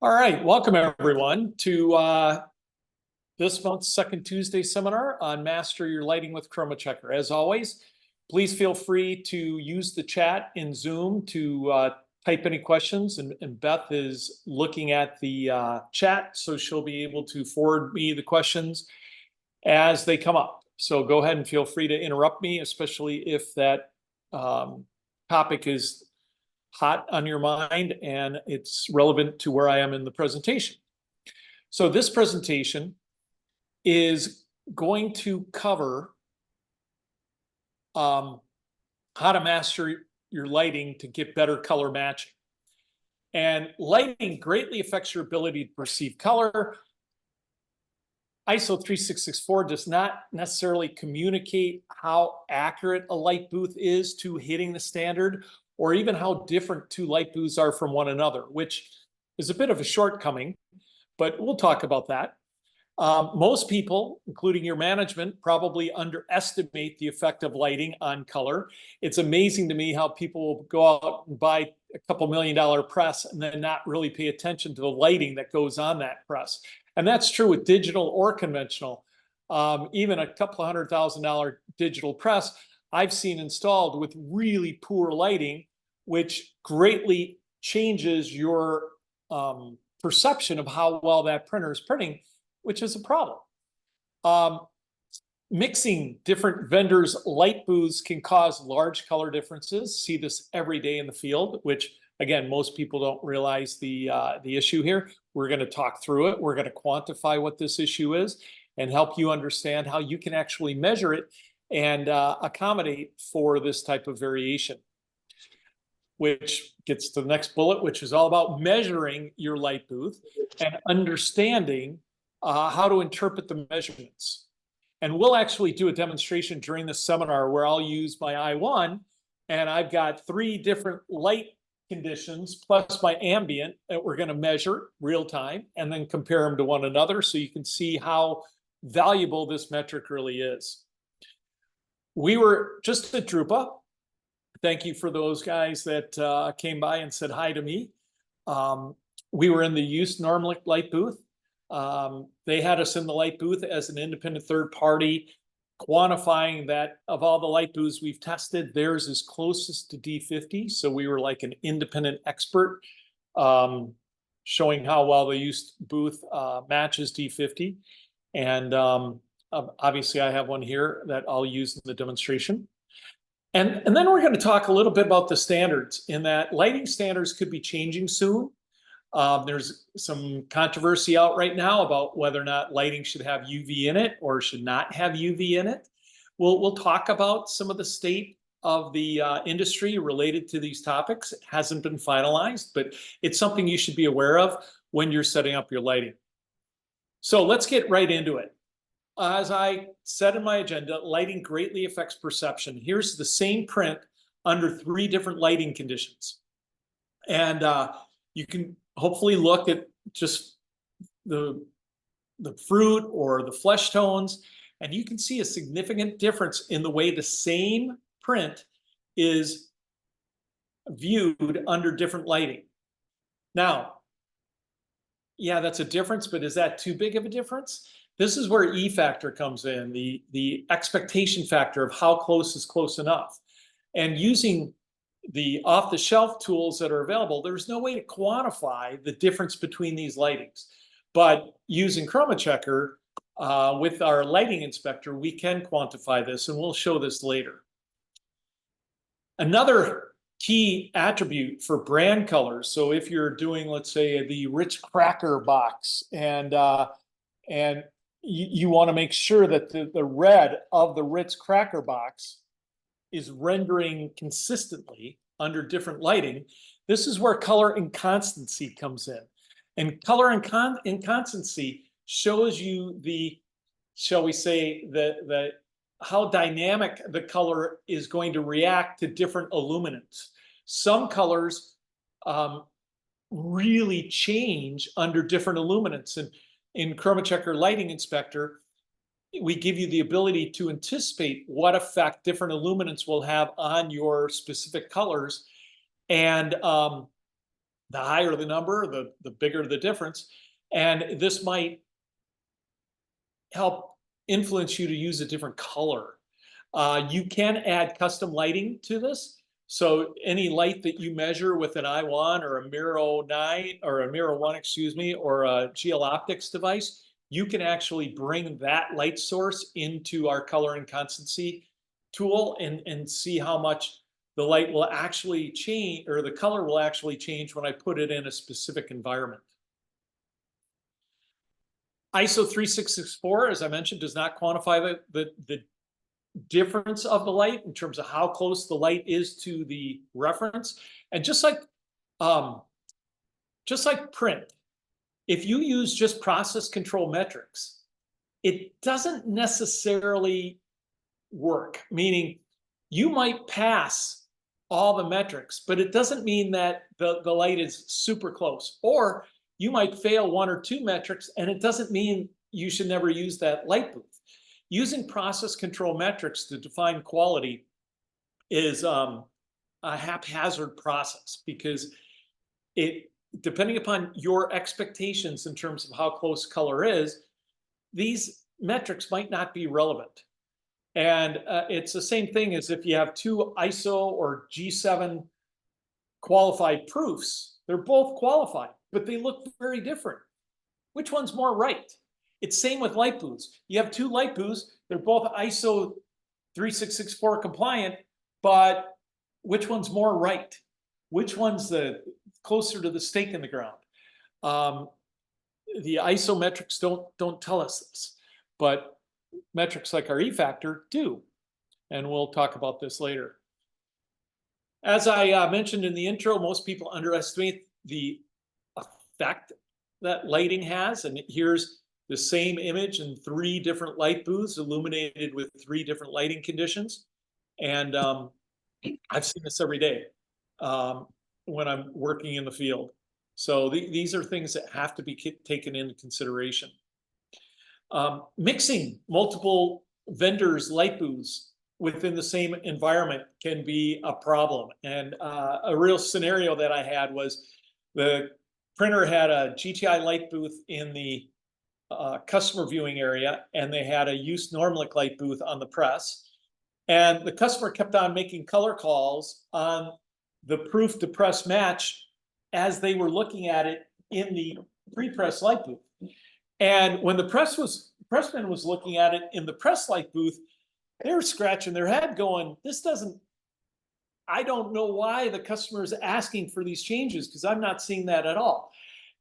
All right, welcome everyone to this month's second Tuesday seminar on Master Your Lighting with ChromaChecker. As always, please feel free to use the chat in Zoom to type any questions, and Beth is looking at the chat, so she'll be able to forward me the questions as they come up. So go ahead and feel free to interrupt me, especially if that topic is hot on your mind and it's relevant to where I am in the presentation. So this presentation is going to cover how to master your lighting to get better color matching. And lighting greatly affects your ability to perceive color. ISO 3664 does not necessarily communicate how accurate a light booth is to hitting the standard, or even how different two light booths are from one another, which is a bit of a shortcoming, but we'll talk about that. Most people, including your management, probably underestimate the effect of lighting on color. It's amazing to me how people will go out and buy a couple $1 million press and then not really pay attention to the lighting that goes on that press. And that's true with digital or conventional. Even a couple $100,000 digital press I've seen installed with really poor lighting, which greatly changes your perception of how well that printer is printing, which is a problem. Mixing different vendors' light booths can cause large color differences. See this every day in the field, which again, most people don't realize the issue here. We're going to talk through it. We're going to quantify what this issue is and help you understand how you can actually measure it and accommodate for this type of variation. Which gets to the next bullet, which is all about measuring your light booth and understanding how to interpret the measurements. And we'll actually do a demonstration during the seminar where I'll use my I1, and I've got 3 different light conditions plus my ambient that we're going to measure real time and then compare them to one another so you can see how valuable this metric really is. We were just at Drupa. Thank you for those guys that came by and said hi to me. We were in the used Normal light booth. They had us in the light booth as an independent third party, quantifying that of all the light booths we've tested, theirs is closest to D50. So we were like an independent expert, showing how well the used booth matches D50. And obviously I have one here that I'll use in the demonstration. And then we're going to talk a little bit about the standards, in that lighting standards could be changing soon. There's some controversy out right now about whether or not lighting should have UV in it or should not have UV in it. We'll talk about some of the state of the industry related to these topics. It hasn't been finalized, but it's something you should be aware of when you're setting up your lighting. So let's get right into it. As I said in my agenda, lighting greatly affects perception. Here's the same print under 3 different lighting conditions. And you can hopefully look at just the fruit or the flesh tones, and you can see a significant difference in the way the same print is viewed under different lighting. Now, yeah, that's a difference, but is that too big of a difference? This is where E factor comes in, the expectation factor of how close is close enough. And using the off-the-shelf tools that are available, there's no way to quantify the difference between these lightings. But using ChromaChecker with our lighting inspector, we can quantify this, and we'll show this later. Another key attribute for brand colors, so if you're doing, let's say, the Ritz Cracker box, and you want to make sure that the red of the Ritz Cracker box is rendering consistently under different lighting, this is where color inconstancy comes in. And color inconstancy shows you the, shall we say, how dynamic the color is going to react to different illuminants. Some colors really change under different illuminants. And in ChromaChecker Lighting Inspector, we give you the ability to anticipate what effect different illuminants will have on your specific colors. And The higher the number, the bigger the difference. And this might help influence you to use a different color. You can add custom lighting to this. So any light that you measure with an I1 or a Miro 9 or a Miro 1, excuse me, or a GL Optics device, you can actually bring that light source into our color and constancy tool and see how much the light will actually change, or the color will actually change when I put it in a specific environment. ISO 3664, as I mentioned, does not quantify the difference of the light in terms of how close the light is to the reference. And just like print, if you use just process control metrics, it doesn't necessarily work. Meaning, you might pass all the metrics, but it doesn't mean that the light is super close. Or you might fail one or two metrics, and it doesn't mean you should never use that light booth. Using process control metrics to define quality is a haphazard process, because it, depending upon your expectations in terms of how close color is, these metrics might not be relevant. And it's the same thing as if you have two ISO or G7 qualified proofs. They're both qualified, but they look very different. Which one's more right? It's same with light booths. You have two light booths. They're both ISO 3664 compliant, but which one's more right? Which one's the closer to the stake in the ground? The ISO metrics don't tell us this, but metrics like our E factor do, and we'll talk about this later. As I mentioned in the intro, most people underestimate the effect that lighting has, and here's the same image in 3 different light booths illuminated with 3 different lighting conditions. And I've seen this every day when I'm working in the field. So these are things that have to be taken into consideration. Mixing multiple vendors' light booths within the same environment can be a problem. And a real scenario that I had was the printer had a GTI light booth in the customer viewing area, and they had a use Normalic light booth on the press. And the customer kept on making color calls on the proof to press match as they were looking at it in the pre-press light booth. And when the pressman was looking at it in the press light booth, they were scratching their head going, this doesn't, I don't know why the customer is asking for these changes, because I'm not seeing that at all.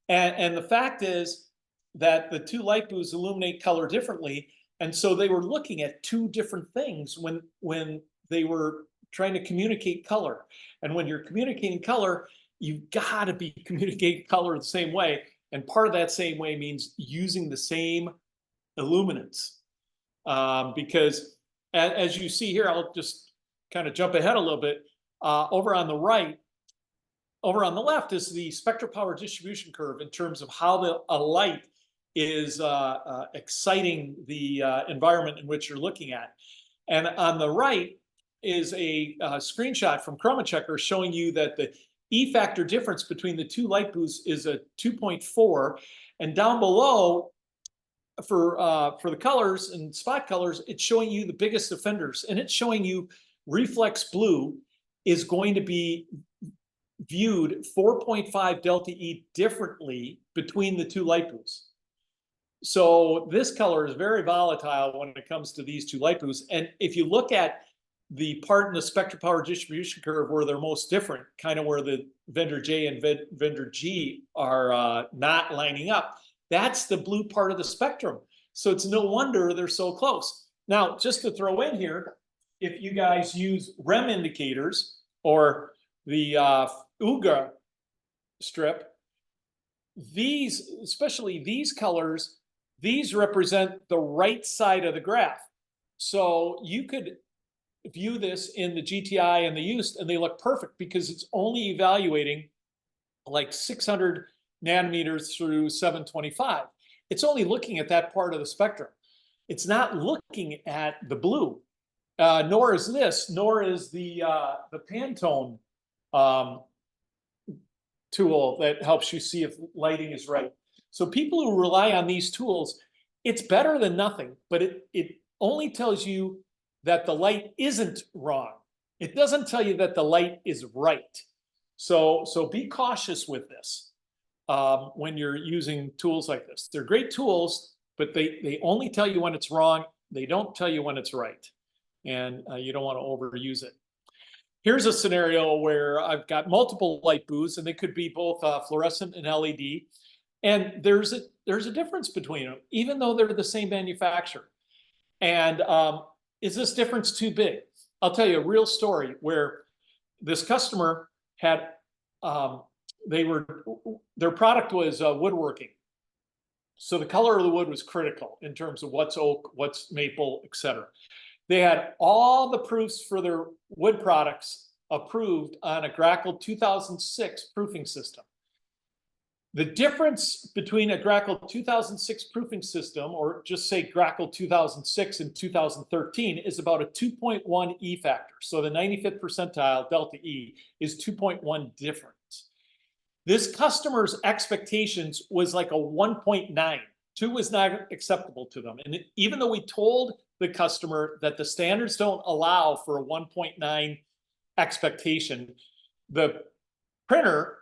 And the fact is that the 2 light booths illuminate color differently. And so they were looking at 2 different things when they were trying to communicate color. And when you're communicating color, you've got to be communicating color the same way. And part of that same way means using the same illuminants. Because as you see here, I'll just kind of jump ahead a little bit. Over on the right, over on the left is the spectral power distribution curve in terms of how a light is exciting the environment in which you're looking at. And on the right is a screenshot from ChromaChecker showing you that the E factor difference between the 2 light booths is a 2.4. And down below, for the colors and spot colors, it's showing you the biggest offenders. And it's showing you reflex blue is going to be viewed 4.5 delta E differently between the 2 light booths. So this color is very volatile when it comes to these 2 light booths. And if you look at the part in the spectral power distribution curve where they're most different, kind of where the vendor J and vendor G are not lining up, that's the blue part of the spectrum. So it's no wonder they're so close. Now, just to throw in here, if you guys use REM indicators or the UGA strip, these, especially these colors, these represent the right side of the graph. So you could view this in the GTI and the use, and they look perfect because it's only evaluating like 600 nanometers through 725. It's only looking at that part of the spectrum. It's not looking at the blue, nor is this, nor is the Pantone tool that helps you see if lighting is right. So people who rely on these tools, it's better than nothing, but it only tells you that the light isn't wrong. It doesn't tell you that the light is right. So be cautious with this when you're using tools like this. They're great tools, but they only tell you when it's wrong. They don't tell you when it's right. And you don't want to overuse it. Here's a scenario where I've got multiple light booths, and they could be both fluorescent and LED. And there's a difference between them, even though they're the same manufacturer. And is this difference too big? I'll tell you a real story where this customer had their product was woodworking. So the color of the wood was critical in terms of what's oak, what's maple, etc. They had all the proofs for their wood products approved on a Grackle 2006 proofing system. The difference between a Grackle 2006 proofing system, or just say Grackle 2006 and 2013, is about a 2.1 E factor. So the 95th percentile, delta E, is 2.1 difference. This customer's expectations was like a 1.9. 2 was not acceptable to them. And even though we told the customer that the standards don't allow for a 1.9 expectation, the printer,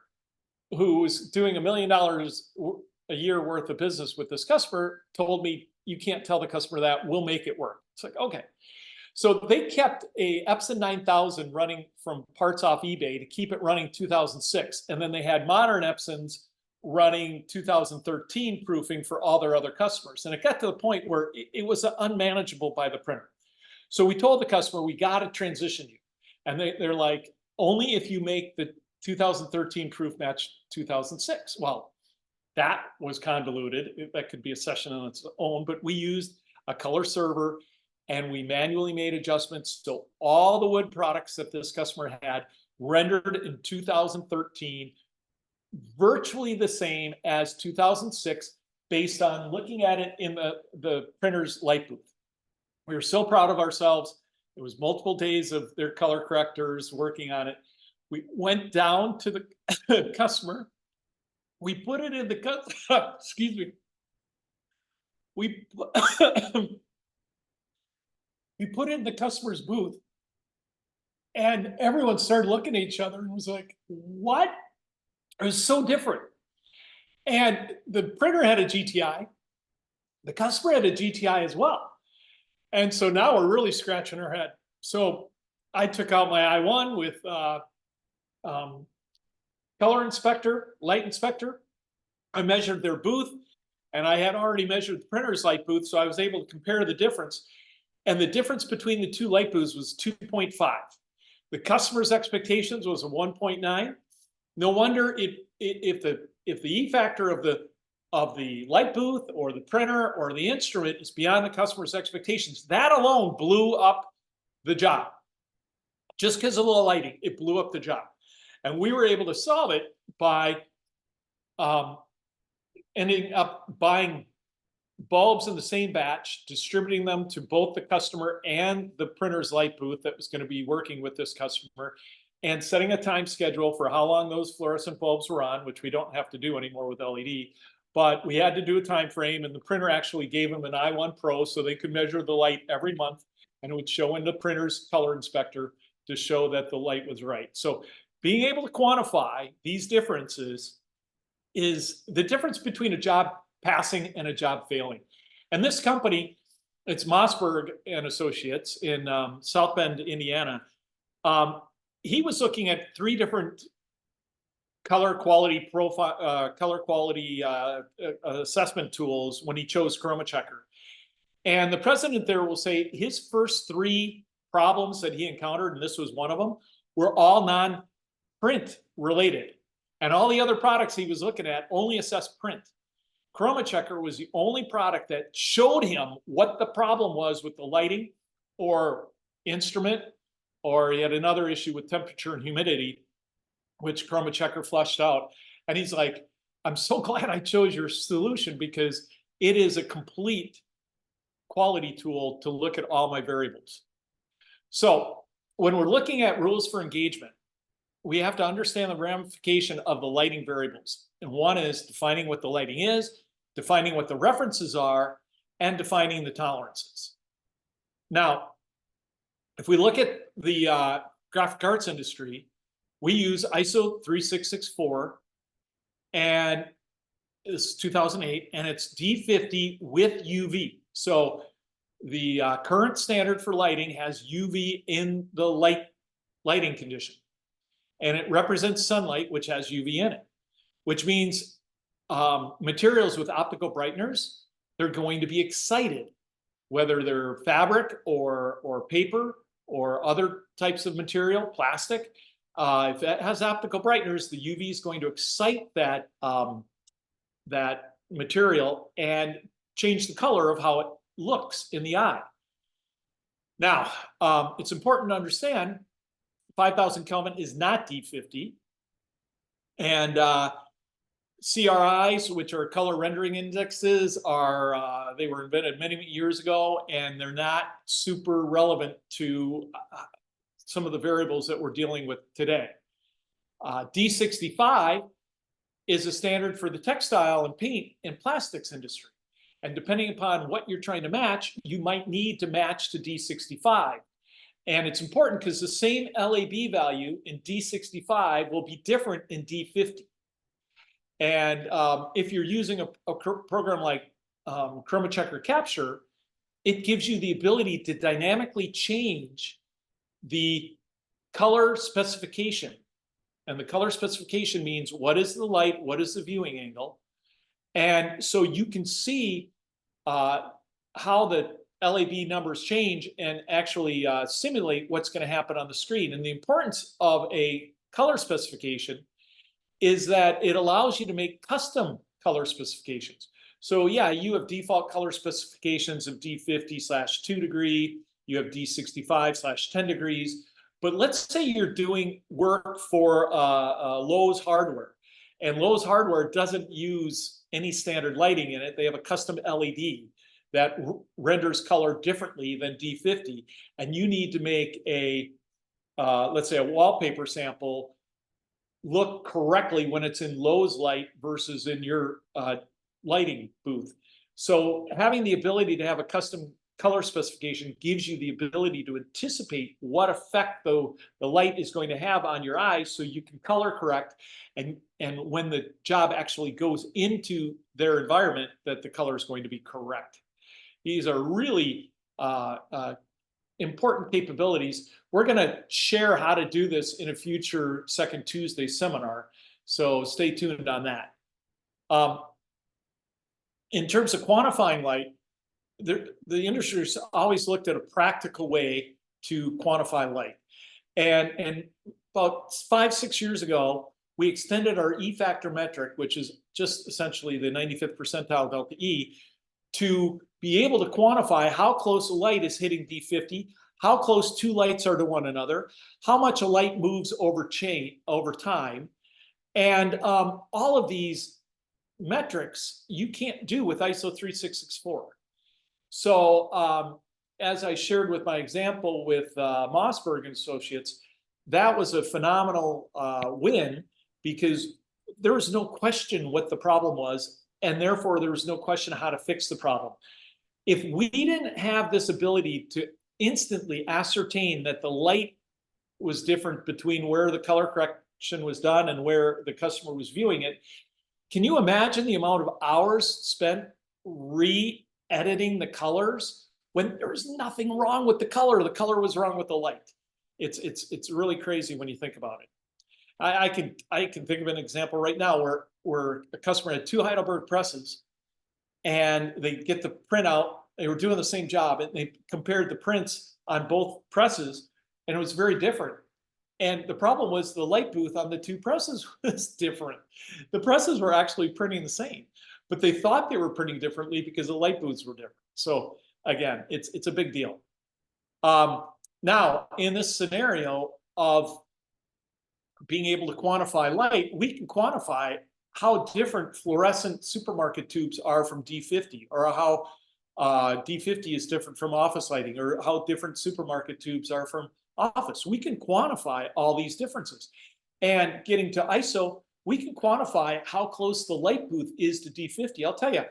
who was doing $1 million a year worth of business with this customer, told me, you can't tell the customer that, we'll make it work. It's like, okay. So they kept a Epson 9000 running from parts off eBay to keep it running 2006. And then they had modern Epsons running 2013 proofing for all their other customers. And it got to the point where it was unmanageable by the printer. So we told the customer, we got to transition you. And they're like, only if you make the 2013 proof match 2006. Well, that was convoluted. That could be a session on its own, but we used a color server and we manually made adjustments. So all the wood products that this customer had rendered in 2013, virtually the same as 2006, based on looking at it in the printer's light booth. We were so proud of ourselves. It was multiple days of their color correctors working on it. We went down to the customer. We put it in the excuse me. We put it in the customer's booth, and everyone started looking at each other and was like, "What?" It was so different. And the printer had a GTI. The customer had a GTI as well. And so now we're really scratching our head. So I took out my i1 with color inspector, light inspector. I measured their booth, and I had already measured the printer's light booth, so I was able to compare the difference. And the difference between the two light booths was 2.5. The customer's expectations was a 1.9. No wonder if the E factor of the light booth or the printer or the instrument is beyond the customer's expectations, that alone blew up the job. Just because of the lighting, it blew up the job. And we were able to solve it by ending up buying bulbs in the same batch, distributing them to both the customer and the printer's light booth that was going to be working with this customer, and setting a time schedule for how long those fluorescent bulbs were on, which we don't have to do anymore with LED. But we had to do a time frame, and the printer actually gave them an i1 Pro so they could measure the light every month, and it would show in the printer's color inspector to show that the light was right. So being able to quantify these differences is the difference between a job passing and a job failing. And this company, it's Mossberg and Associates in South Bend, Indiana. He was looking at 3 different color quality profile, assessment tools when he chose ChromaChecker. And the president there will say his first 3 problems that he encountered, and this was one of them, were all non-print related. And all the other products he was looking at only assessed print. ChromaChecker was the only product that showed him what the problem was with the lighting or instrument, or he had another issue with temperature and humidity, which ChromaChecker flushed out. And he's like, I'm so glad I chose your solution because it is a complete quality tool to look at all my variables. So when we're looking at rules for engagement, we have to understand the ramification of the lighting variables. And one is defining what the lighting is, defining what the references are, and defining the tolerances. Now, if we look at the graphic arts industry, we use ISO 3664, and it's 2008, and it's D50 with UV. So the current standard for lighting has UV in the lighting condition, and it represents sunlight, which has UV in it, which means materials with optical brighteners, they're going to be excited, whether they're fabric or paper or other types of material, plastic. If it has optical brighteners, the UV is going to excite that that material and change the color of how it looks in the eye. Now, it's important to understand 5,000 Kelvin is not D50, and CRIs, which are color rendering indexes, are they were invented many years ago, and they're not super relevant to some of the variables that we're dealing with today. D65 is a standard for the textile and paint and plastics industry. And depending upon what you're trying to match, you might need to match to D65. And it's important because the same LAB value in D65 will be different in D50. And if you're using a program like ChromaChecker Capture, it gives you the ability to dynamically change the color specification. And the color specification means what is the light, what is the viewing angle. And so you can see how the LAB numbers change and actually simulate what's going to happen on the screen. And the importance of a color specification is that it allows you to make custom color specifications. So yeah, you have default color specifications of D50/2 degree, you have D65/10 degrees, but let's say you're doing work for Lowe's Hardware, and Lowe's Hardware doesn't use any standard lighting in it. They have a custom LED that renders color differently than D50, and you need to make a, let's say a wallpaper sample look correctly when it's in Lowe's light versus in your lighting booth. So having the ability to have a custom color specification gives you the ability to anticipate what effect the light is going to have on your eyes, so you can color correct, and when the job actually goes into their environment, that the color is going to be correct. These are really important capabilities. We're going to share how to do this in a future Second Tuesday seminar, so stay tuned on that. In terms of quantifying light, the industry's always looked at a practical way to quantify light. And about 5-6 years ago, we extended our E-factor metric, which is just essentially the 95th percentile delta E, to be able to quantify how close a light is hitting D50, how close two lights are to one another, how much a light moves over time. And all of these metrics you can't do with ISO 3664. So as I shared with my example with Mossberg and Associates, that was a phenomenal win, because there was no question what the problem was, and therefore there was no question how to fix the problem. If we didn't have this ability to instantly ascertain that the light was different between where the color correction was done and where the customer was viewing it, can you imagine the amount of hours spent re-editing the colors when there was nothing wrong with the color was wrong with the light? It's really crazy when you think about it. I can think of an example right now where a customer had 2 Heidelberg presses, and they get the printout. They were doing the same job, and they compared the prints on both presses, and it was very different. And the problem was the light booth on the 2 presses was different. The presses were actually printing the same, but they thought they were printing differently because the light booths were different. So again, it's a big deal. Now, in this scenario of being able to quantify light, we can quantify how different fluorescent supermarket tubes are from D50, or how D50 is different from office lighting, or how different supermarket tubes are from office. We can quantify all these differences. And getting to ISO, we can quantify how close the light booth is to D50. I'll tell you,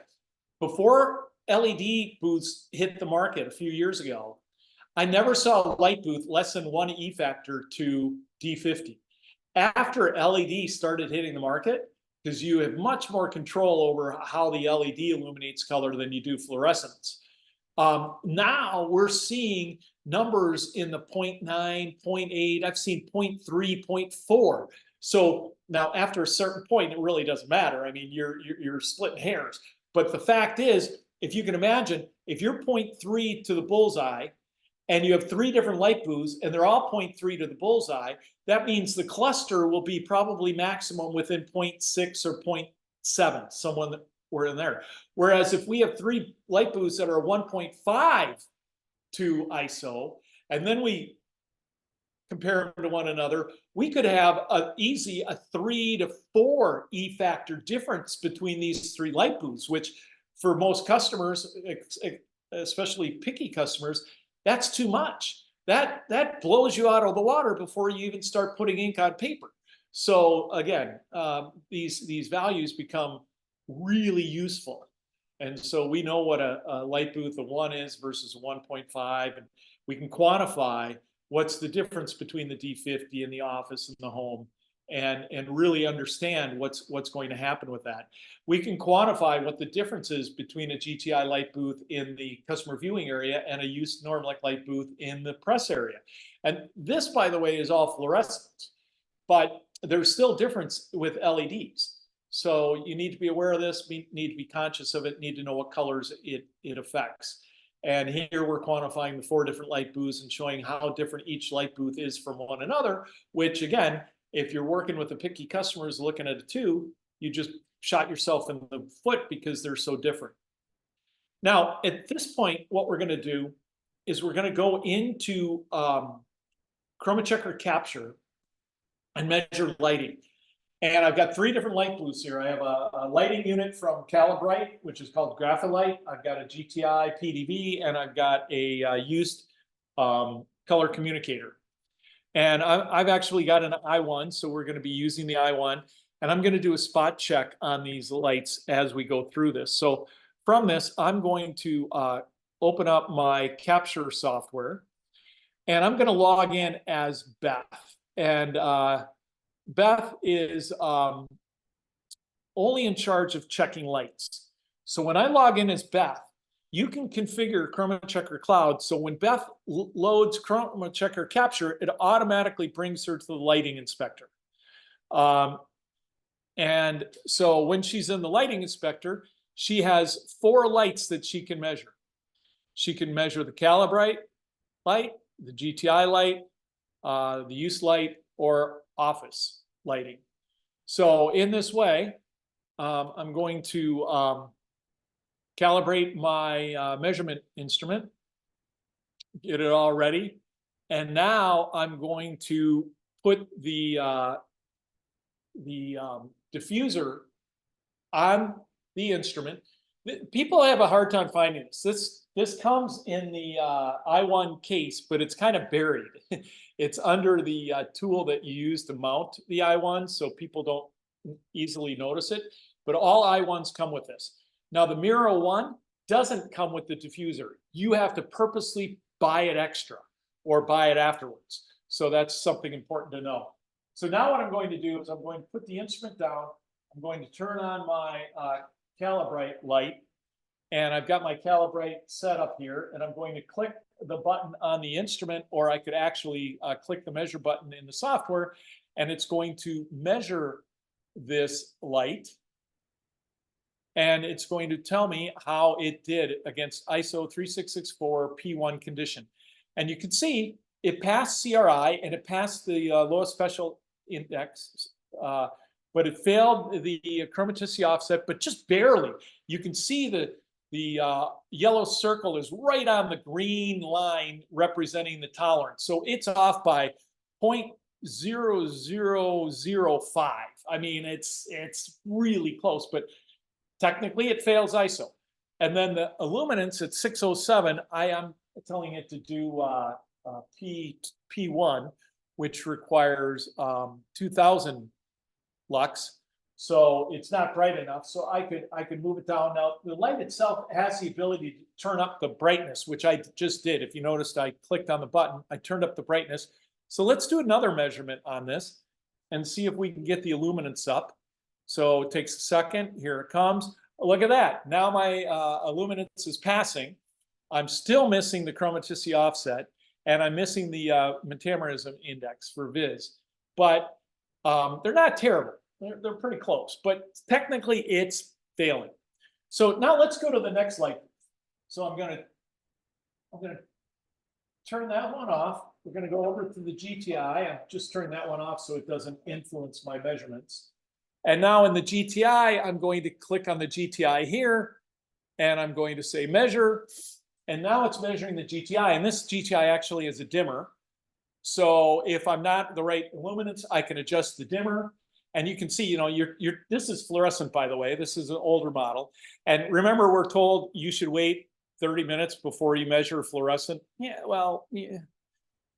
before LED booths hit the market a few years ago, I never saw a light booth less than 1 E factor to D50. After LED started hitting the market, because you have much more control over how the LED illuminates color than you do fluorescence. Now we're seeing numbers in the 0.9, 0.8, I've seen 0.3, 0.4. So now after a certain point, it really doesn't matter. I mean, you're splitting hairs. But the fact is, if you can imagine, if you're 0.3 to the bullseye, and you have 3 different light booths, and they're all 0.3 to the bullseye, that means the cluster will be probably maximum within 0.6 or 0.7, someone we're in there. Whereas if we have 3 light booths that are 1.5 to ISO, and then we compare them to one another, we could have a 3 to 4 E factor difference between these 3 light booths, which for most customers, especially picky customers, that's too much. That blows you out of the water before you even start putting ink on paper. So again, these values become really useful. And so we know what a light booth of 1 is versus 1.5, and we can quantify what's the difference between the D50 and the office and the home, and really understand what's going to happen with that. We can quantify what the difference is between a GTI light booth in the customer viewing area and a used Normelec light booth in the press area. And this, by the way, is all fluorescent, but there's still difference with LEDs. So you need to be aware of this, need to be conscious of it, need to know what colors it affects. And here we're quantifying the 4 different light booths and showing how different each light booth is from one another, which again, if you're working with a picky customers looking at a 2, you just shot yourself in the foot because they're so different. Now, at this point, what we're going to do is we're going to go into ChromaChecker capture and measure lighting. And I've got 3 different light booths here. I have a lighting unit from Calibrite, which is called Graphite. I've got a GTI PDV, and I've got a used color communicator. And I've actually got an I1, so we're going to be using the I1. And I'm going to do a spot check on these lights as we go through this. So from this, I'm going to open up my capture software. And I'm going to log in as Beth. And Beth is only in charge of checking lights. So when I log in as Beth, you can configure ChromaChecker Cloud. So when Beth loads ChromaChecker Capture, it automatically brings her to the lighting inspector. And so when she's in the lighting inspector, she has 4 lights that she can measure. She can measure the Calibrite light, the GTI light, the use light, or office lighting. So in this way, I'm going to calibrate my measurement instrument, get it all ready. And now I'm going to put the diffuser on the instrument. People have a hard time finding this. This comes in the I1 case, but it's kind of buried. It's under the tool that you use to mount the I1, so people don't easily notice it. But all I1s come with this. Now, the Miro 1 doesn't come with the diffuser. You have to purposely buy it extra or buy it afterwards. So that's something important to know. So now what I'm going to do is I'm going to put the instrument down. I'm going to turn on my Calibrite light. And I've got my Calibrite set up here. And I'm going to click the button on the instrument, or I could actually click the measure button in the software. And it's going to measure this light. And it's going to tell me how it did against ISO 3664 P1 condition. And you can see it passed CRI and it passed the lowest special index, but it failed the chromaticity offset, but just barely. You can see the yellow circle is right on the green line representing the tolerance. So it's off by 0.0005. I mean, it's really close, but technically it fails ISO. And then the illuminance at 607, I am telling it to do P1. which requires 2000 lux. So it's not bright enough. So I could move it down. Now the light itself has the ability to turn up the brightness, which I just did. If you noticed, I clicked on the button, I turned up the brightness. So let's do another measurement on this and see if we can get the illuminance up. So it takes a second. Here it comes. Look at that. Now my illuminance is passing. I'm still missing the chromaticity offset, and I'm missing the metamerism index for Viz. But they're not terrible. They're pretty close, but technically it's failing. So now let's go to the next light. So I'm gonna turn that one off. We're gonna go over to the GTI. I'm just turning that one off so it doesn't influence my measurements. And now in the GTI, I'm going to click on the GTI here, and I'm going to say measure. And now it's measuring the GTI, and this GTI actually is a dimmer. So if I'm not the right illuminance, I can adjust the dimmer. And you can see, you know, this is fluorescent, by the way. This is an older model. And remember, we're told you should wait 30 minutes before you measure fluorescent. Yeah, well, yeah,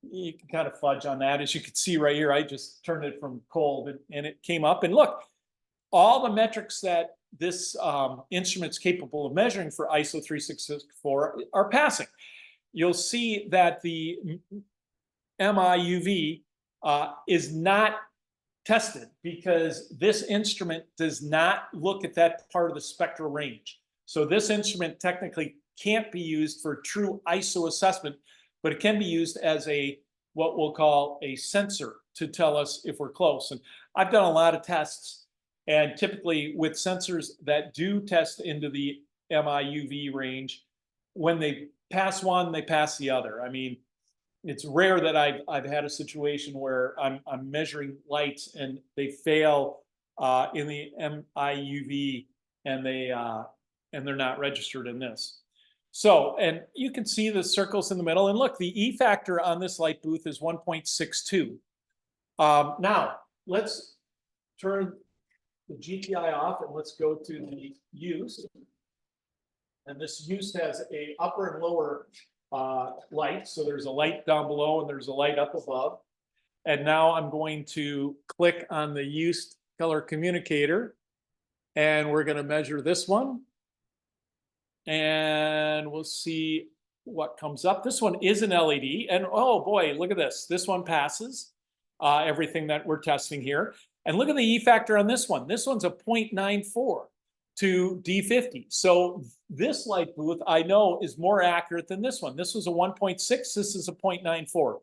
you can kind of fudge on that. As you can see right here, I just turned it from cold and it came up. And look, all the metrics that this instrument's capable of measuring for ISO 3664 are passing. You'll see that the MIUV is not tested because this instrument does not look at that part of the spectral range. So this instrument technically can't be used for true ISO assessment, but it can be used as what we'll call a sensor to tell us if we're close. And I've done a lot of tests, and typically with sensors that do test into the MIUV range, when they pass one, they pass the other. I mean, it's rare that I've had a situation where I'm measuring lights and they fail in the MIUV and they're not registered in this. So, and you can see the circles in the middle, and look, the E factor on this light booth is 1.62. Now let's turn the GTI off and let's go to the use. And this use has a upper and lower light. So there's a light down below and there's a light up above. And now I'm going to click on the used color communicator, and we're going to measure this one. And we'll see what comes up. This one is an LED, and oh boy, look at this. This one passes everything that we're testing here. And look at the E factor on this one. This one's a 0.94 to D50. So this light booth, I know, is more accurate than this one. This was a 1.6, this is a 0.94.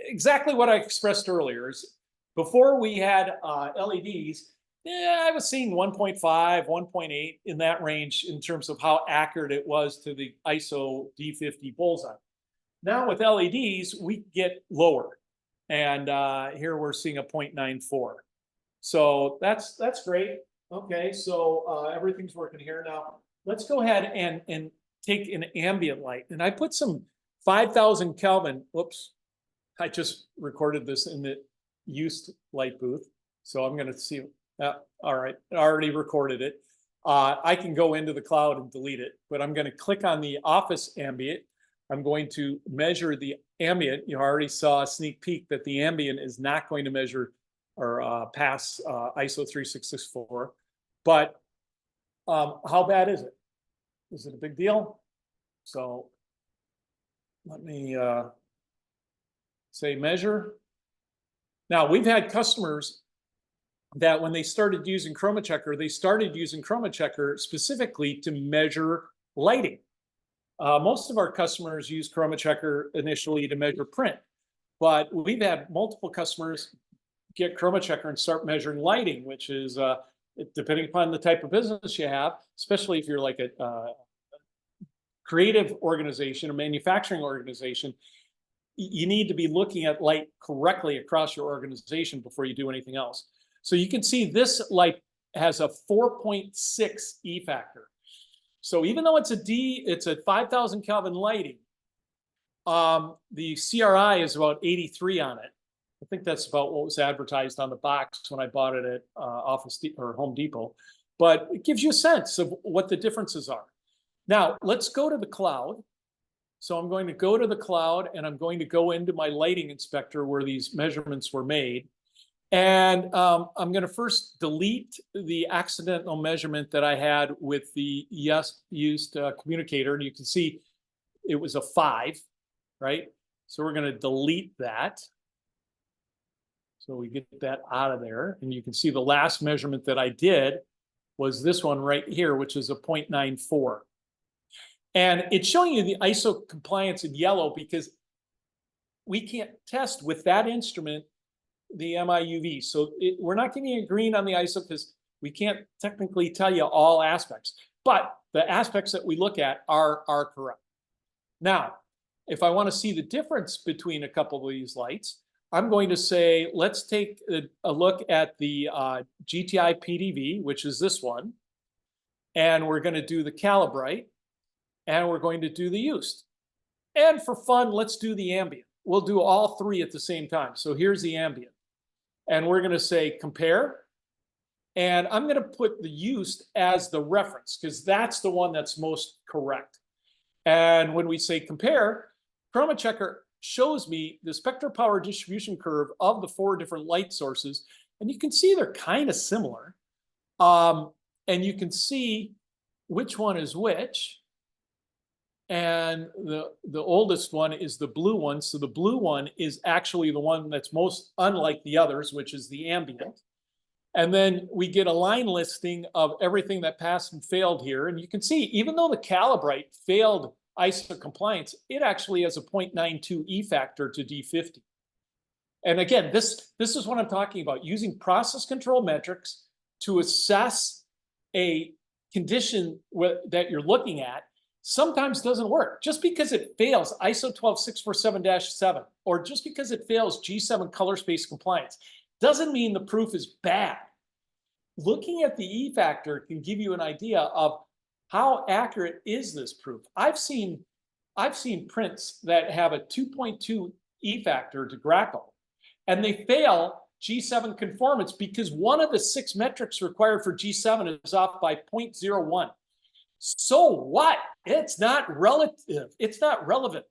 Exactly what I expressed earlier is before we had LEDs, I was seeing 1.5, 1.8 in that range in terms of how accurate it was to the ISO D50 bullseye. Now with LEDs, we get lower. And here we're seeing a 0.94. So that's great. Okay, so everything's working here. Now let's go ahead and take an ambient light. And I put some 5,000 Kelvin. Whoops, I just recorded this in the used light booth. So I'm going to see. All right, I already recorded it. I can go into the cloud and delete it, but I'm going to click on the office ambient. I'm going to measure the ambient. You already saw a sneak peek that the ambient is not going to measure or pass ISO 3664. But how bad is it? Is it a big deal? So let me say measure. Now we've had customers that when they started using ChromaChecker, they started using ChromaChecker specifically to measure lighting. Most of our customers use ChromaChecker initially to measure print, but we've had multiple customers get ChromaChecker and start measuring lighting, which is, depending upon the type of business you have, especially if you're like a creative organization or manufacturing organization, you need to be looking at light correctly across your organization before you do anything else. So you can see this light has a 4.6 E factor. So even though it's a 5,000 Kelvin lighting, the CRI is about 83 on it. I think that's about what was advertised on the box when I bought it at Home Depot. But it gives you a sense of what the differences are. Now let's go to the cloud, So I'm going to go to the cloud and I'm going to go into my lighting inspector where these measurements were made. And I'm going to first delete the accidental measurement that I had with the used communicator. And you can see it was a 5, right? So we're going to delete that. So we get that out of there. And you can see the last measurement that I did was this one right here, which is a 0.94. And it's showing you the ISO compliance in yellow because we can't test with that instrument the MIUV. So we're not giving you green on the ISO because we can't technically tell you all aspects. But the aspects that we look at are correct. Now, if I want to see the difference between a couple of these lights, I'm going to say, let's take a look at the GTI PDV, which is this one. And we're going to do the calibrate. And we're going to do the used. And for fun, let's do the ambient. We'll do all 3 at the same time. So here's the ambient. And we're going to say compare. And I'm going to put the used as the reference because that's the one that's most correct. And when we say compare, ChromaChecker shows me the spectral power distribution curve of the 4 different light sources. And you can see they're kind of similar. And you can see which one is which. And the oldest one is the blue one. So the blue one is actually the one that's most unlike the others, which is the ambient. And then we get a line listing of everything that passed and failed here. And you can see, even though the calibrate failed ISO compliance, it actually has a 0.92 E factor to D50. And again, this is what I'm talking about, using process control metrics to assess a condition that you're looking at. Sometimes doesn't work. Just because it fails ISO 12647-7 or just because it fails G7 color space compliance doesn't mean the proof is bad. Looking at the E factor can give you an idea of how accurate is this proof. I've seen prints that have a 2.2 E factor to Grackle, and they fail G7 conformance because one of the 6 metrics required for G7 is off by 0.01. So what? It's not relative. It's not relevant.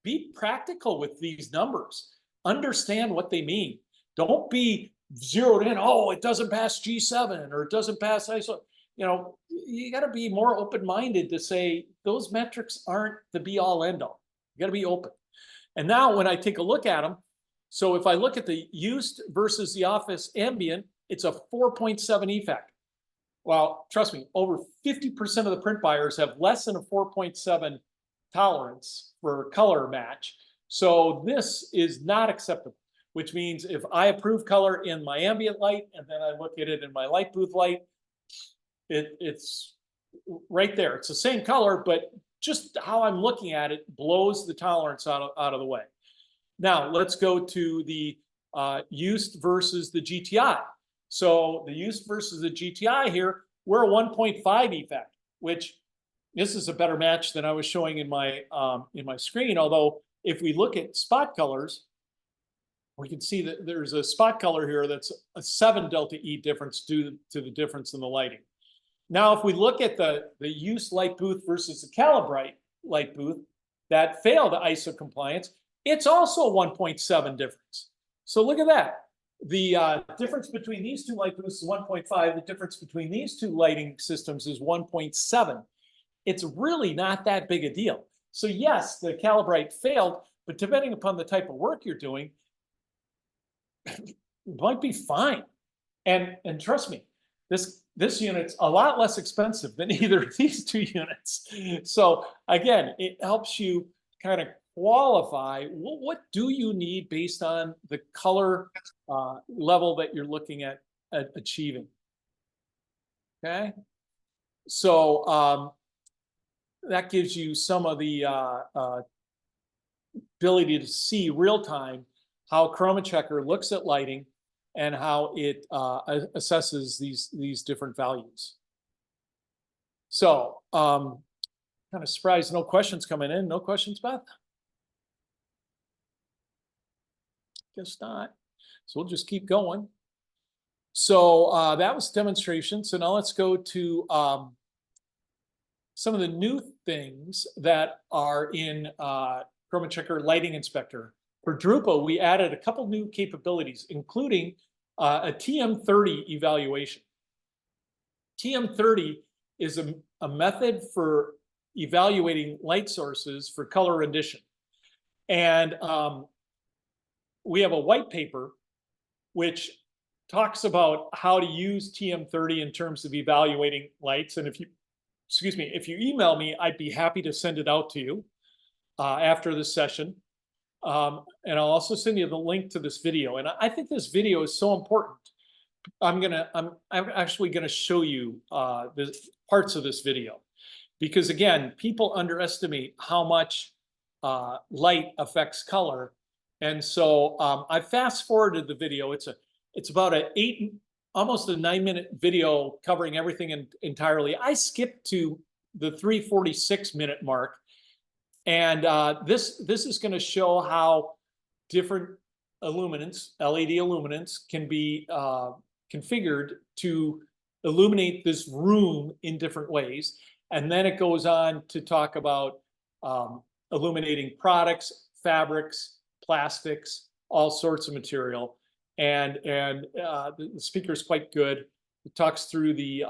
Be practical with these numbers. Understand what they mean. Don't be zeroed in. Oh, it doesn't pass G7 or it doesn't pass ISO. You know, you got to be more open-minded to say those metrics aren't the be-all end-all. You got to be open. And now when I take a look at them, so if I look at the used versus the office ambient, it's a 4.7 E factor. Well, trust me, over 50% of the print buyers have less than a 4.7 tolerance for color match. So this is not acceptable, which means if I approve color in my ambient light and then I look at it in my light booth light, it's right there. It's the same color, but just how I'm looking at it blows the tolerance out of the way. Now, let's go to the used versus the GTI. So the used versus the GTI here, we're a 1.5 E factor, which this is a better match than I was showing in my screen. Although if we look at spot colors, we can see that there's a spot color here that's a 7 delta E difference due to the difference in the lighting. Now, if we look at the used light booth versus the calibrate light booth that failed ISO compliance, it's also a 1.7 difference. So look at that. The difference between these 2 light booths is 1.5. The difference between these 2 lighting systems is 1.7. It's really not that big a deal. So yes, the calibrate failed, but depending upon the type of work you're doing, it might be fine. And trust me, this unit's a lot less expensive than either of these 2 units. So again, it helps you kind of qualify what do you need based on the color level that you're looking at achieving. Okay, so that gives you some of the ability to see real time how ChromaChecker looks at lighting and how it assesses these different values. So kind of surprised, no questions coming in. No questions, Beth? Guess not. So we'll just keep going. So that was demonstration. So now let's go to some of the new things that are in ChromaChecker Lighting Inspector. For Drupal, we added a couple new capabilities, including a TM30 evaluation. TM30 is a method for evaluating light sources for color rendition. And we have a white paper which talks about how to use TM30 in terms of evaluating lights. And if you email me, I'd be happy to send it out to you after this session. And I'll also send you the link to this video. And I think this video is so important. I'm actually gonna show you the parts of this video, because again, people underestimate how much light affects color. And so I fast forwarded the video. It's about almost a 9-minute video covering everything entirely. I skipped to the 3:46-minute mark. And this is going to show how different illuminants, LED illuminants, can be configured to illuminate this room in different ways. And then it goes on to talk about illuminating products, fabrics, plastics, all sorts of material. And the speaker is quite good. It talks through the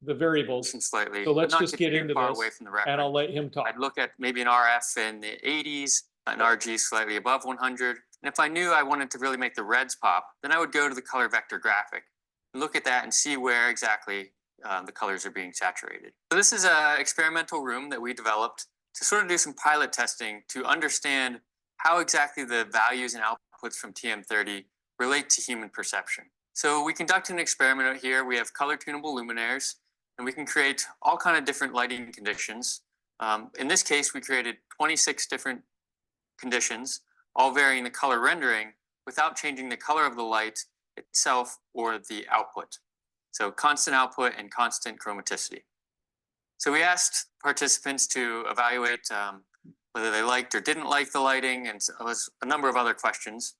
variables. Slightly, so let's just get into this, away from the record. And I'll let him talk. I'd look at maybe an RF in the 80s, an RG slightly above 100. And if I knew I wanted to really make the reds pop, then I would go to the color vector graphic and look at that and see where exactly the colors are being saturated. So this is an experimental room that we developed to sort of do some pilot testing to understand how exactly the values and outputs from TM30 relate to human perception. So we conducted an experiment out here. We have color tunable luminaires, and we can create all kinds of different lighting conditions. In this case, we created 26 different conditions, all varying the color rendering without changing the color of the light itself or the output. So constant output and constant chromaticity. So we asked participants to evaluate whether they liked or didn't like the lighting, and it was a number of other questions.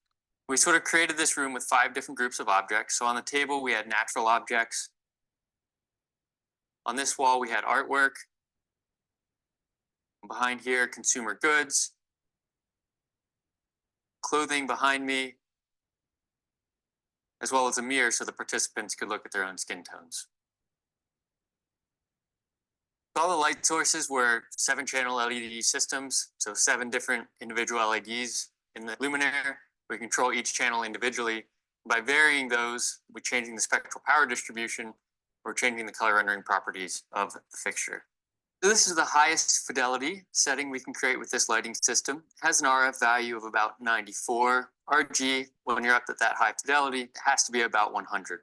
We sort of created this room with 5 different groups of objects. So on the table, we had natural objects. On this wall, we had artwork. Behind here, consumer goods. Clothing behind me, as well as a mirror so the participants could look at their own skin tones. All the light sources were 7-channel LED systems, so 7 different individual LEDs in the luminaire. We control each channel individually. By varying those, we're changing the spectral power distribution, or changing the color rendering properties of the fixture. So this is the highest fidelity setting we can create with this lighting system. It has an RF value of about 94. RG, when you're up at that high fidelity, it has to be about 100.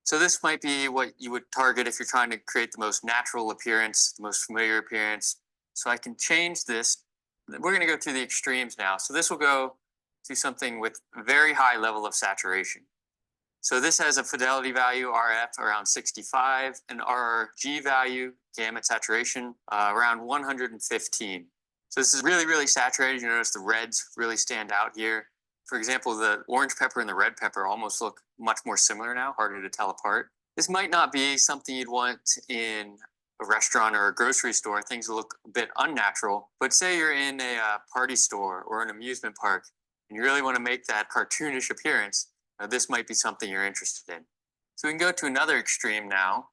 So this might be what you would target if you're trying to create the most natural appearance, the most familiar appearance. So I can change this. We're going to go through the extremes now. So this will go to something with a very high level of saturation. So this has a fidelity value, RF, around 65, and RG value, gamut saturation, around 115. So this is really, really saturated. You notice the reds really stand out here. For example, the orange pepper and the red pepper almost look much more similar now, harder to tell apart. This might not be something you'd want in a restaurant or a grocery store. Things look a bit unnatural. But say you're in a party store or an amusement park, and you really want to make that cartoonish appearance, this might be something you're interested in. So we can go to another extreme now,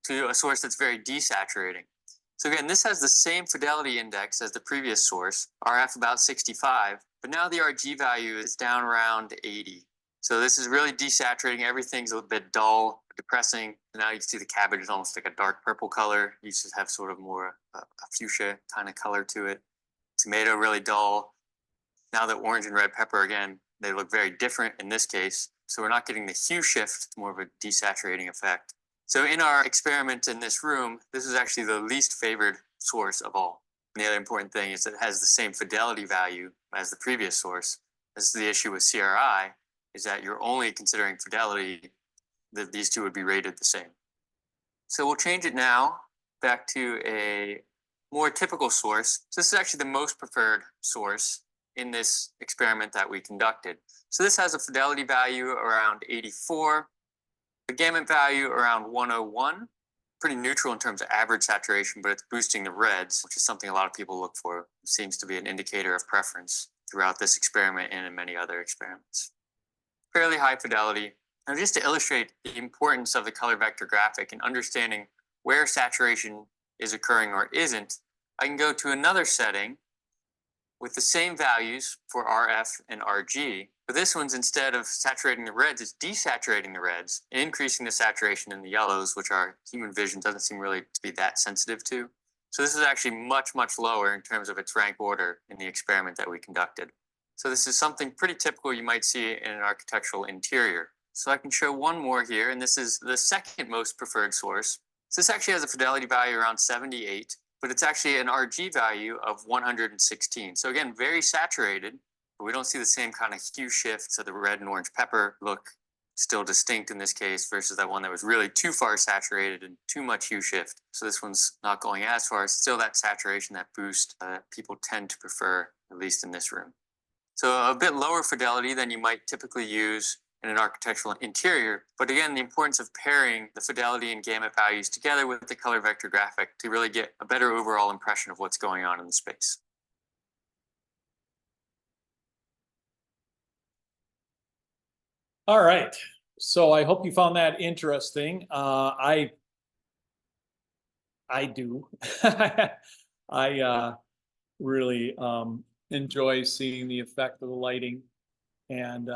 to a source that's very desaturating. So again, this has the same fidelity index as the previous source, RF about 65, but now the RG value is down around 80. So this is really desaturating. Everything's a bit dull, depressing. And now you see the cabbage is almost like a dark purple color. You used to have sort of more a fuchsia kind of color to it. Tomato really dull. Now the orange and red pepper, again, they look very different in this case. So we're not getting the hue shift, it's more of a desaturating effect. So in our experiment in this room, this is actually the least favored source of all. And the other important thing is that it has the same fidelity value as the previous source. This is the issue with CRI, is that you're only considering fidelity, that these two would be rated the same. So we'll change it now back to a more typical source. So this is actually the most preferred source in this experiment that we conducted. So this has a fidelity value around 84, a gamut value around 101, pretty neutral in terms of average saturation, but it's boosting the reds, which is something a lot of people look for. It seems to be an indicator of preference throughout this experiment and in many other experiments. Fairly high fidelity. Now, just to illustrate the importance of the color vector graphic and understanding where saturation is occurring or isn't, I can go to another setting with the same values for RF and RG. But this one's, instead of saturating the reds, it's desaturating the reds and increasing the saturation in the yellows, which our human vision doesn't seem really to be that sensitive to. So this is actually much, much lower in terms of its rank order in the experiment that we conducted. So this is something pretty typical you might see in an architectural interior. So I can show one more here, and this is the second most preferred source. So this actually has a fidelity value around 78, but it's actually an RG value of 116. So again, very saturated, but we don't see the same kind of hue shift. So the red and orange pepper look still distinct in this case versus that one that was really too far saturated and too much hue shift. So this one's not going as far. It's still that saturation, that boost that people tend to prefer, at least in this room. So a bit lower fidelity than you might typically use in an architectural interior. But again, the importance of pairing the fidelity and gamut values together with the color vector graphic to really get a better overall impression of what's going on in the space. All right. So I hope you found that interesting. I do. I really enjoy seeing the effect of the lighting and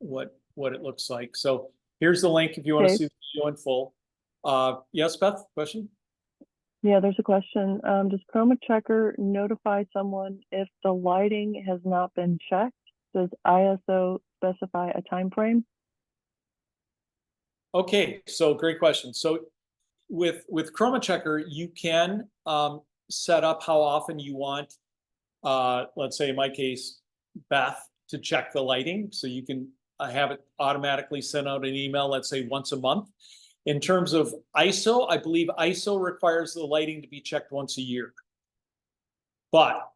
what it looks like. So here's the link if you want to see the video in full. Yes, Beth, question? Yeah, there's a question. Does ChromaChecker notify someone if the lighting has not been checked? Does ISO specify a time frame? Okay, so great question. So with ChromaChecker, you can set up how often you want, let's say in my case, Beth, to check the lighting. So you can have it automatically send out an email, let's say once a month. In terms of ISO, I believe ISO requires the lighting to be checked once a year. But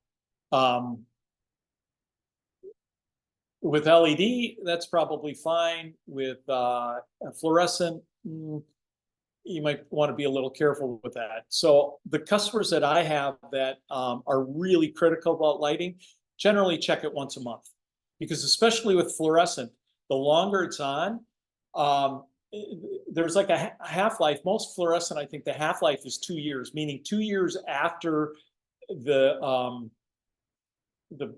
with LED, that's probably fine. With fluorescent, you might want to be a little careful with that. So the customers that I have that are really critical about lighting generally check it once a month, because especially with fluorescent, the longer it's on, there's like a half-life. Most fluorescent, I think the half-life is 2 years, meaning 2 years after the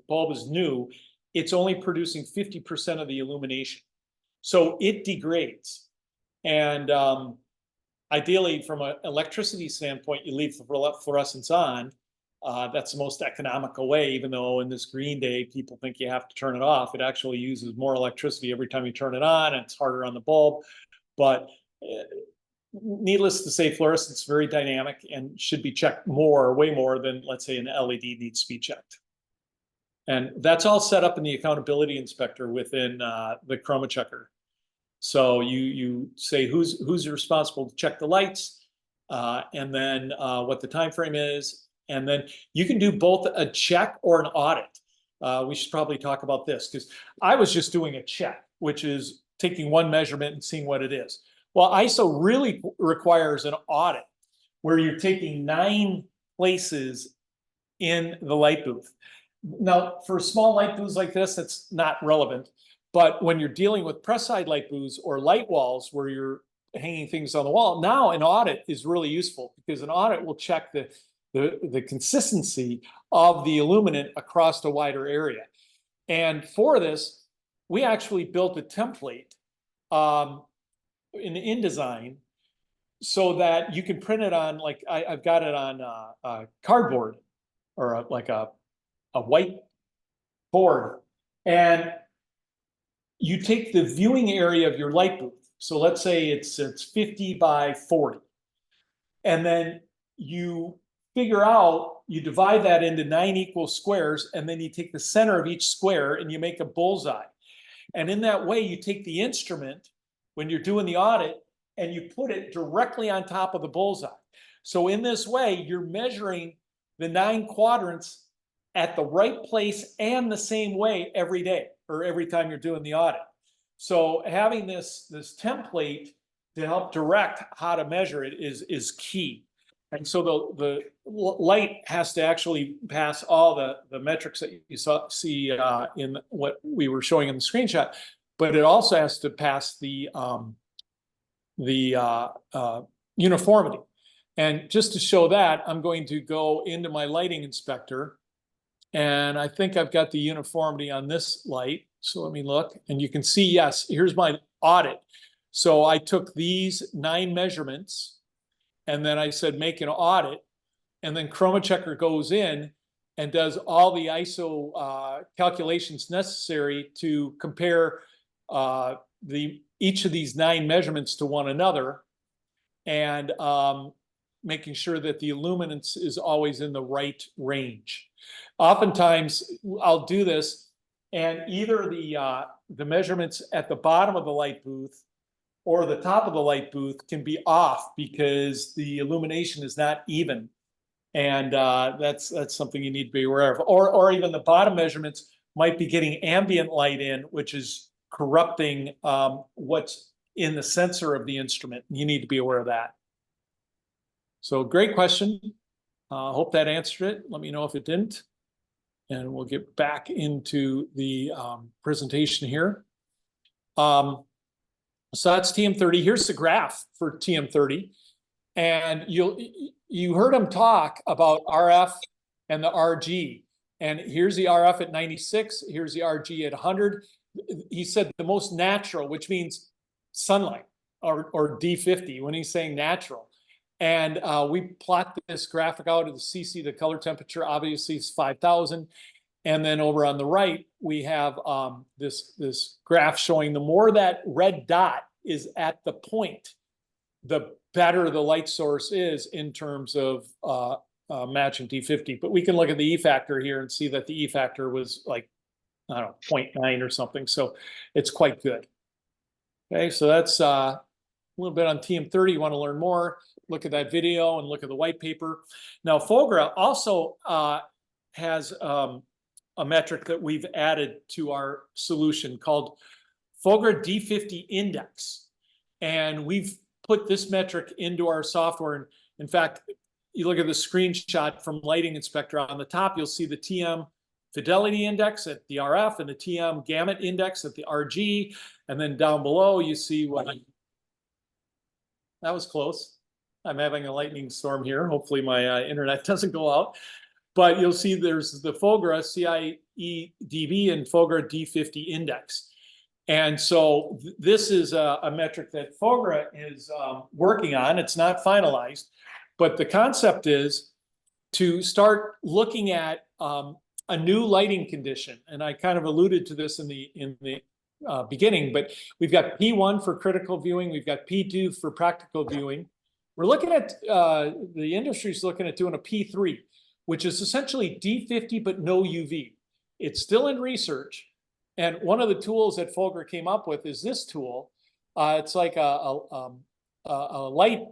bulb is new, it's only producing 50% of the illumination. So it degrades. And ideally, from an electricity standpoint, you leave the fluorescents on. That's the most economical way, even though in this green day, people think you have to turn it off. It actually uses more electricity every time you turn it on, and it's harder on the bulb. But needless to say, fluorescence is very dynamic and should be checked more, way more than, let's say, an LED needs to be checked. And that's all set up in the accountability inspector within the ChromaChecker. So you say who's responsible to check the lights, and then what the time frame is, and then you can do both a check or an audit. We should probably talk about this, because I was just doing a check, which is taking one measurement and seeing what it is. Well, ISO really requires an audit where you're taking 9 places in the light booth. Now, for small light booths like this, that's not relevant. But when you're dealing with press side light booths or light walls where you're hanging things on the wall, now an audit is really useful, because an audit will check the consistency of the illuminant across a wider area. And for this, we actually built a template in InDesign so that you can print it on, like I've got it on cardboard or like a white board, and you take the viewing area of your light booth. So let's say it's 50 by 40, and then you figure out, you divide that into 9 equal squares, and then you take the center of each square and you make a bullseye. And in that way, you take the instrument when you're doing the audit and you put it directly on top of the bullseye. So in this way, you're measuring the 9 quadrants at the right place and the same way every day, or every time you're doing the audit. So having this template to help direct how to measure it is key. And so the light has to actually pass all the metrics that you see in what we were showing in the screenshot, but it also has to pass the uniformity. And just to show that, I'm going to go into my lighting inspector, and I think I've got the uniformity on this light. So let me look, and you can see, yes, here's my audit. So I took these 9 measurements, and then I said, make an audit. And then ChromaChecker goes in and does all the ISO calculations necessary to compare each of these 9 measurements to one another, and making sure that the illuminance is always in the right range. Oftentimes I'll do this, and either the measurements at the bottom of the light booth or the top of the light booth can be off because the illumination is not even. And that's something you need to be aware of. Or even the bottom measurements might be getting ambient light in, which is corrupting what's in the sensor of the instrument. You need to be aware of that. So great question. Hope that answered it. Let me know if it didn't. And we'll get back into the presentation here. So that's TM30. Here's the graph for TM30. And you heard him talk about RF and the RG. And here's the RF at 96. Here's the RG at 100. He said the most natural, which means sunlight, or D50 when he's saying natural. And we plot this graphic out of the CC. The color temperature obviously is 5,000. And then over on the right, we have this graph showing the more that red dot is at the point, the better the light source is in terms of matching D50. But we can look at the E factor here and see that the E factor was like, I don't know, 0.9 or something. So it's quite good. Okay, so that's a little bit on TM30. You want to learn more, look at that video and look at the white paper. Now, FOGRA also has a metric that we've added to our solution called FOGRA D50 index. And we've put this metric into our software. And in fact, you look at the screenshot from Lighting Inspector on the top, you'll see the TM fidelity index at the RF and the TM gamut index at the RG. And then down below, you see what that was close. I'm having a lightning storm here. Hopefully my internet doesn't go out. But you'll see there's the FOGRA CIEDB and FOGRA D50 index. And so this is a metric that FOGRA is working on. It's not finalized, but the concept is to start looking at a new lighting condition. And I kind of alluded to this in the beginning, but we've got P1 for critical viewing. We've got P2 for practical viewing. We're looking at, the industry's looking at doing a P3, which is essentially D50, but no UV. It's still in research. And one of the tools that FOGRA came up with is this tool. It's like a light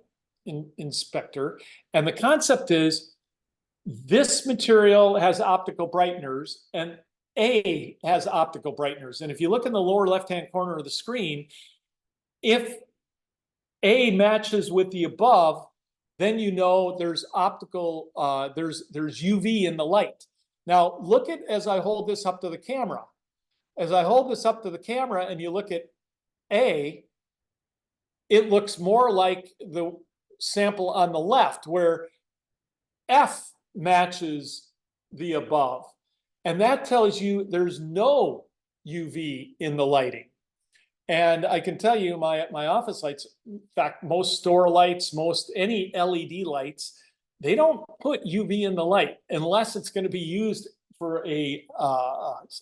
inspector. And the concept is this material has optical brighteners and A has optical brighteners. And if you look in the lower left-hand corner of the screen, if A matches with the above, then you know there's optical, there's UV in the light. Now look at, as I hold this up to the camera. As I hold this up to the camera and you look at A, it looks more like the sample on the left where F matches the above. And that tells you there's no UV in the lighting. And I can tell you my office lights, in fact, most store lights, most any LED lights, they don't put UV in the light unless it's going to be used for a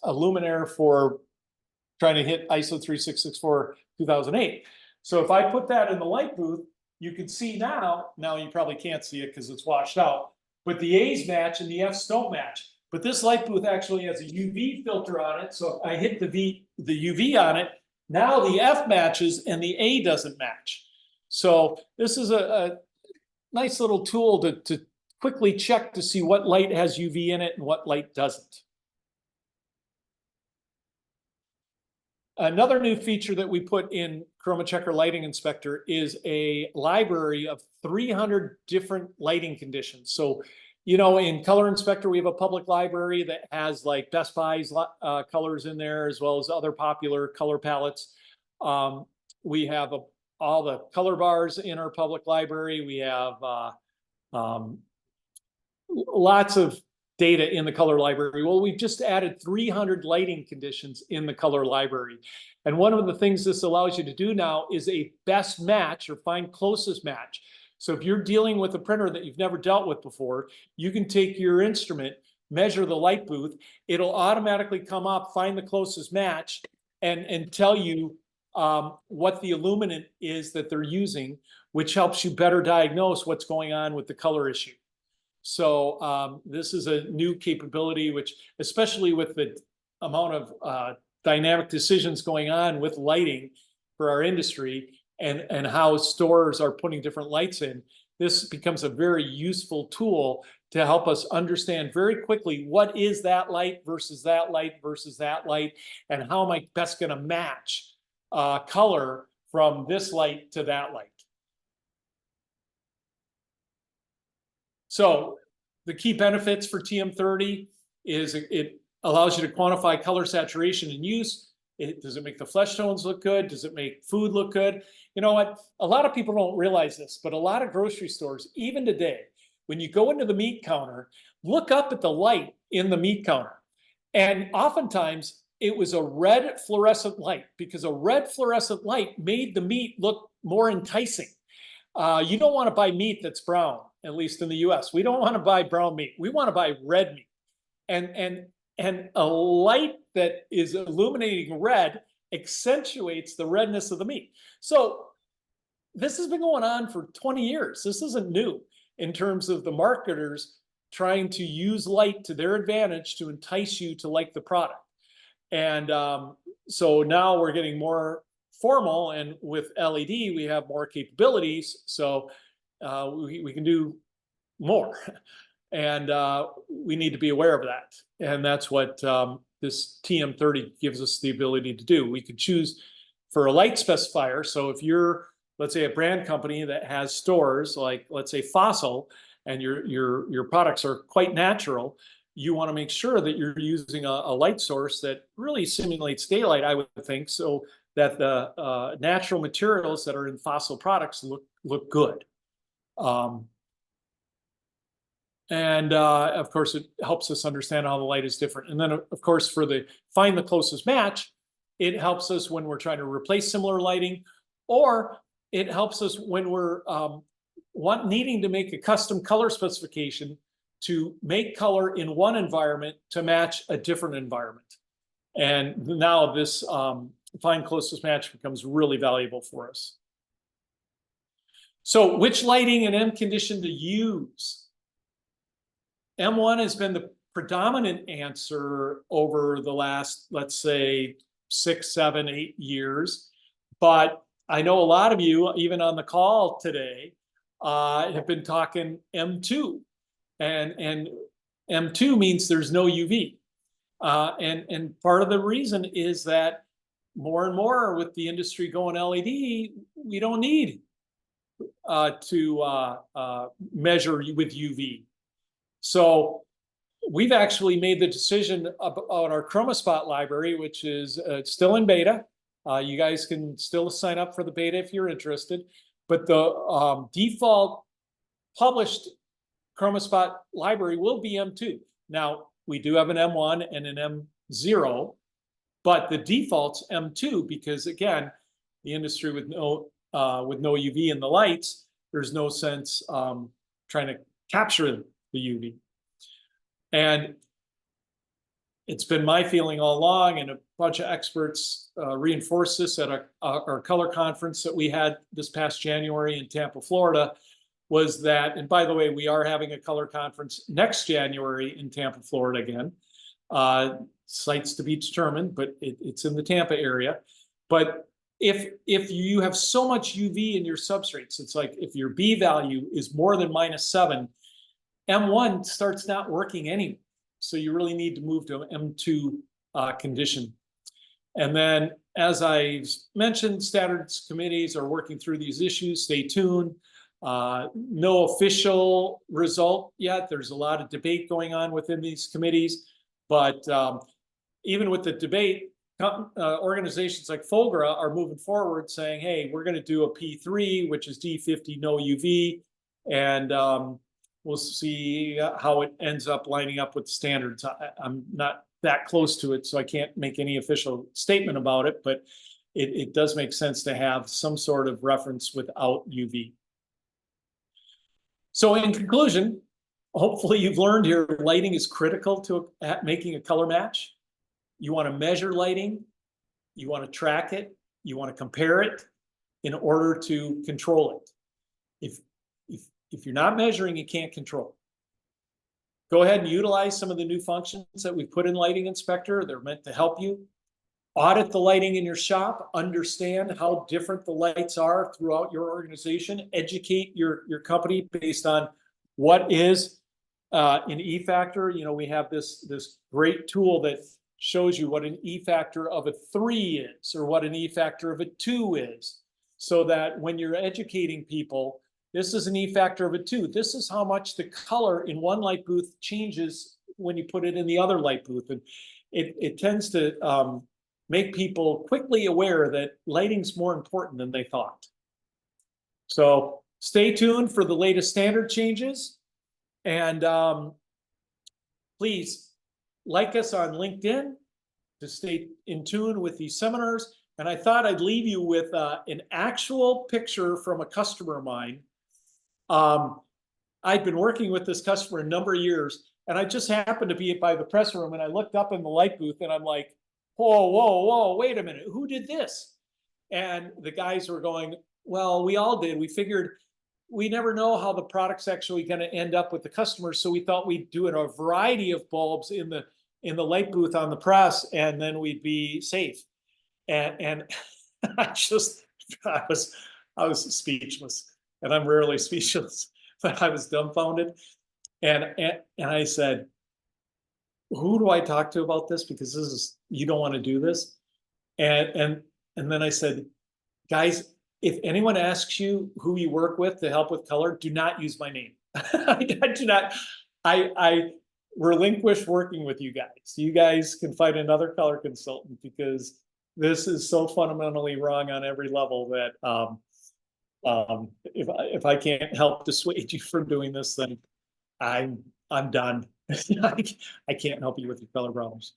luminaire for trying to hit ISO 3664 2008. So if I put that in the light booth, you can see now you probably can't see it because it's washed out, but the A's match and the F's don't match. But this light booth actually has a UV filter on it. So if I hit the UV on it, now the F matches and the A doesn't match. So this is a nice little tool to quickly check to see what light has UV in it and what light doesn't. Another new feature that we put in ChromaChecker Lighting Inspector is a library of 300 different lighting conditions. So, you know, in Color Inspector, we have a public library that has like Best Buy's colors in there, as well as other popular color palettes. We have all the color bars in our public library. We have lots of data in the color library. Well, we've just added 300 lighting conditions in the color library. And one of the things this allows you to do now is a best match or find closest match. So if you're dealing with a printer that you've never dealt with before, you can take your instrument, measure the light booth, it'll automatically come up, find the closest match, and tell you what the illuminant is that they're using, which helps you better diagnose what's going on with the color issue. So this is a new capability, which, especially with the amount of dynamic decisions going on with lighting for our industry and how stores are putting different lights in, this becomes a very useful tool to help us understand very quickly what is that light versus that light versus that light, and how am I best going to match color from this light to that light. So the key benefits for TM30 is it allows you to quantify color saturation and use. Does it make the flesh tones look good? Does it make food look good? You know what? A lot of people don't realize this, but a lot of grocery stores, even today, when you go into the meat counter, look up at the light in the meat counter. And oftentimes it was a red fluorescent light, because a red fluorescent light made the meat look more enticing. You don't want to buy meat that's brown, at least in the US. We don't want to buy brown meat. We want to buy red meat. And a light that is illuminating red accentuates the redness of the meat. So this has been going on for 20 years. This isn't new in terms of the marketers trying to use light to their advantage to entice you to like the product. And so now we're getting more formal, and with LED we have more capabilities, so we can do more, and we need to be aware of that. And that's what this TM30 gives us the ability to do. We could choose for a light specifier. So if you're, let's say, a brand company that has stores like, let's say, Fossil, and your products are quite natural, you want to make sure that you're using a light source that really simulates daylight, I would think, so that the natural materials that are in Fossil products look good. And of course, it helps us understand how the light is different. And then, of course, for the find the closest match, it helps us when we're trying to replace similar lighting, or it helps us when we're needing to make a custom color specification to make color in one environment to match a different environment. And now this find closest match becomes really valuable for us. So which lighting and M condition to use? M1 has been the predominant answer over the last, let's say, 6, 7, 8 years. But I know a lot of you, even on the call today, have been talking M2. And M2 means there's no UV. And part of the reason is that more and more with the industry going LED, we don't need to measure with UV. So we've actually made the decision about our ChromaSpot library, which is still in beta. You guys can still sign up for the beta if you're interested. But the default published ChromaSpot library will be M2. Now, we do have an M1 and an M0, but the default's M2 because, again, the industry with no UV in the lights, there's no sense trying to capture the UV. And it's been my feeling all along, and a bunch of experts reinforced this at our color conference that we had this past January in Tampa, Florida, was that, and by the way, we are having a color conference next January in Tampa, Florida again. Sites to be determined, but it's in the Tampa area. But if you have so much UV in your substrates, it's like if your B value is more than -7, M1 starts not working anyway. So you really need to move to M2 condition. And then as I mentioned, standards committees are working through these issues. Stay tuned. No official result yet. There's a lot of debate going on within these committees, but even with the debate, organizations like Fogra are moving forward saying, hey, we're going to do a P3, which is D50 no UV, and we'll see how it ends up lining up with standards. I'm not that close to it, so I can't make any official statement about it, but it does make sense to have some sort of reference without UV. So in conclusion, hopefully you've learned here lighting is critical to making a color match. You want to measure lighting, you want to track it, you want to compare it in order to control it. If you're not measuring, you can't control it. Go ahead and utilize some of the new functions that we put in Lighting Inspector. They're meant to help you. Audit the lighting in your shop, understand how different the lights are throughout your organization, educate your company based on what is an E factor. You know, we have this great tool that shows you what an E factor of a 3 is or what an E factor of a 2 is, so that when you're educating people, this is an E factor of a 2. This is how much the color in one light booth changes when you put it in the other light booth. And it tends to make people quickly aware that lighting's more important than they thought. So stay tuned for the latest standard changes. And please like us on LinkedIn to stay in tune with these seminars. And I thought I'd leave you with an actual picture from a customer of mine. I'd been working with this customer a number of years, and I just happened to be by the press room, and I looked up in the light booth, and I'm like, whoa, wait a minute, who did this? And the guys were going, well, we all did. We figured we never know how the product's actually going to end up with the customers, so we thought we'd do a variety of bulbs in the light booth on the press, and then we'd be safe. And I was speechless, and I'm rarely speechless, but I was dumbfounded. And I said, who do I talk to about this? Because this is, you don't want to do this. And then I said, guys, if anyone asks you who you work with to help with color, do not use my name. I relinquish working with you guys. You guys can find another color consultant, because this is so fundamentally wrong on every level that if I can't help dissuade you from doing this, then I'm done. I can't help you with your color problems.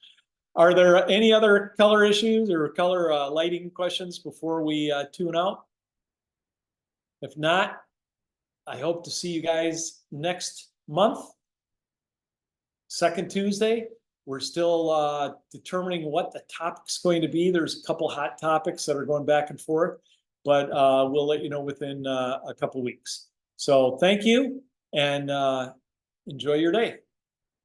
Are there any other color issues or color lighting questions before we tune out? If not, I hope to see you guys next month, second Tuesday. We're still determining what the topic's going to be. There's a couple hot topics that are going back and forth, but we'll let you know within a couple weeks. So thank you, and enjoy your day.